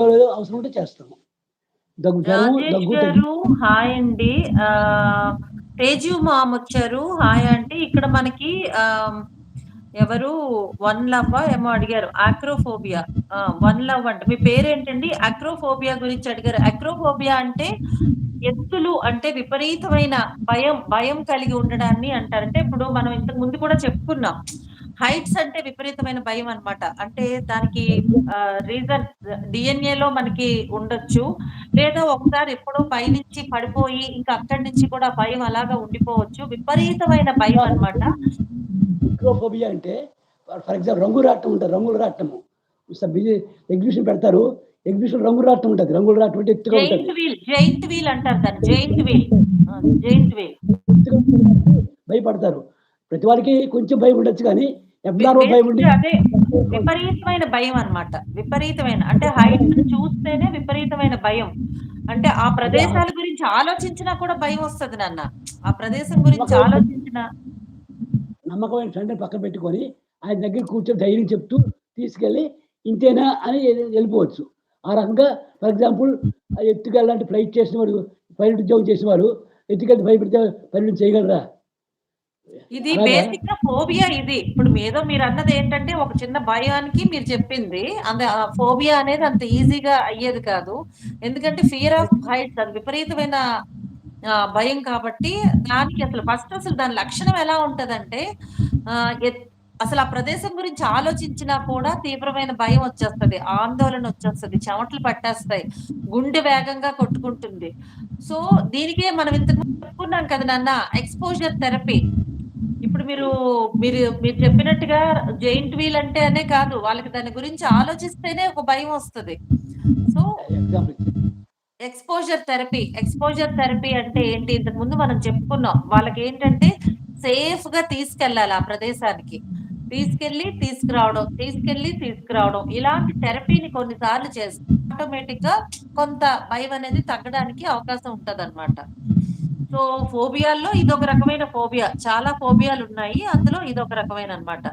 అవసరం ఉంటే చేస్తాము. జ్వరము, రాజేష్ దగ్గు తగ్గి గారు హాయ్ అండి. తేజు మామొచ్చారు. హాయ్ అండి. ఇక్కడ మనకి ఎవరు వన్ లవ్వా ఏమో అడిగారు. ఆక్రోఫోబియా. వన్ లవ్ అంట. మీ పేరేంటండి? అక్రోఫోబియా గురించి అడిగారు. అక్రోఫోబియా అంటే ఎత్తులు అంటే విపరీతమైన భయం కలిగి ఉండడాన్ని అంటారు. అంటే ఇప్పుడు మనం ఇంతకు ముందు కూడా చెప్పుకున్నాం. హైట్స్ అంటే విపరీతమైన భయం అన్నమాట. అంటే దానికి రీజన్ డీఎన్ఏలో మనకి ఉండొచ్చు. లేదా ఒకసారి ఎప్పుడో పైనుంచి పడిపోయి ఇంకా అక్కడి నుంచి కూడా భయం అలాగా ఉండిపోవచ్చు. విపరీతమైన భయం అన్నమాట. అక్రోఫోబియా అంటే ఫర్ ఎగ్జాంపుల్ రంగు రాట్నం ఉంటది. రంగులు రాట్నము. ఎగ్జిబిషన్ పెడతారు. ఎగ్జిబిషన్ రంగులు రాట్నం ఉంటది. రంగులు రాట్నం అంటే ఎత్తుగా ఉంటది. జెయింట్ వీల్ అంటారు దాన్ని. Giant wheel. Giant wheel. ఎత్తుగా ఉంటది కాబట్టి భయపడతారు. ప్రతి వాడికి కొంచెం భయం ఉండొచ్చు గానీ, అబ్నార్మల్ భయం ఉండి బేసిక్‌గా అదే విపరీతమైన భయం అన్నమాట. విపరీతమైన అంటే హైట్స్‌ని చూస్తేనే విపరీతమైన భయం. అంటే ఆ అదే ప్రదేశాల గురించి ఆలోచించినా కూడా భయమొస్తది నాన్న. ఆ ప్రదేశం గురించి నమ్మకమైన ఆలోచించినా నమ్మకమైన ఫ్రెండ్‌ని పక్కన పెట్టుకొని, ఆయన దగ్గర కూర్చొని ధైర్యం చెప్తూ తీసుకెళ్ళి ఇంతేనా అని ఎళ్ళిపోవచ్చు. ఆ రకంగా ఫర్ ఎగ్జాంపుల్ ఎత్తుకెళ్ళాలంటే ఫ్లైట్ చేసినవాడు, పైలట్ ఉద్యోగం చేసేవారు ఎత్తుకెళ్ళి భయపెడితే పైలట్ చేయగలరా? ఇది అలాగా బేసిక్‌గా ఫోబియా ఇది. ఇప్పుడు మీరన్నదేంటంటే ఒక చిన్న భయానికి మీరు చెప్పింది. ఫోబియా అనేది అంత ఈజీగా అయ్యేది కాదు. ఎందుకంటే ఫియర్ ఆఫ్ హైట్స్ అది విపరీతమైన భయం కాబట్టి దానికి అసలు దాని లక్షణం ఎలా ఉంటదంటే ఆహ్, ఎత్ అసలు ఆ ప్రదేశం గురించి ఆలోచించినా కూడా తీవ్రమైన భయం వచ్చేస్తది. ఆందోళన వచ్చేస్తది. చెమటలు పట్టేస్తాయి. గుండె వేగంగా కొట్టుకుంటుంది. సో, దీనికే మనం ఇంతకు ముందు చెప్పుకున్నాం కదా నాన్న ఎక్స్‌పోజర్ థెరపీ. ఇప్పుడు మీరు చెప్పినట్టుగా జెయింట్ వీల్ అంటే అనే కాదు. వాళ్ళకి దాని గురించి ఆలోచిస్తేనే ఒక భయం వస్తది. సో, ఎగ్జాంపుల్ ఇచ్చాను. ఎక్స్‌పోజర్ థెరపీ అంటే ఏంటి? ఇంతకు ముందు మనం చెప్పుకున్నాం. వాళ్ళకేంటంటే సేఫ్‌గా తీసుకెళ్ళాలి ఆ ప్రదేశానికి. తీసుకురావడం, తీసుకురావడం. ఇలాంటి థెరపీని కొన్ని సార్లు చేస్తే ఆటోమేటిక్‌గా కొంత భయమనేది తగ్గడానికి అవకాశం ఉంటదన్నమాట. సో, ఫోబియాల్లో ఇదొక రకమైన ఫోబియా. చాలా ఫోబియాలున్నాయి. అందులో ఇదొక రకమైననమాట.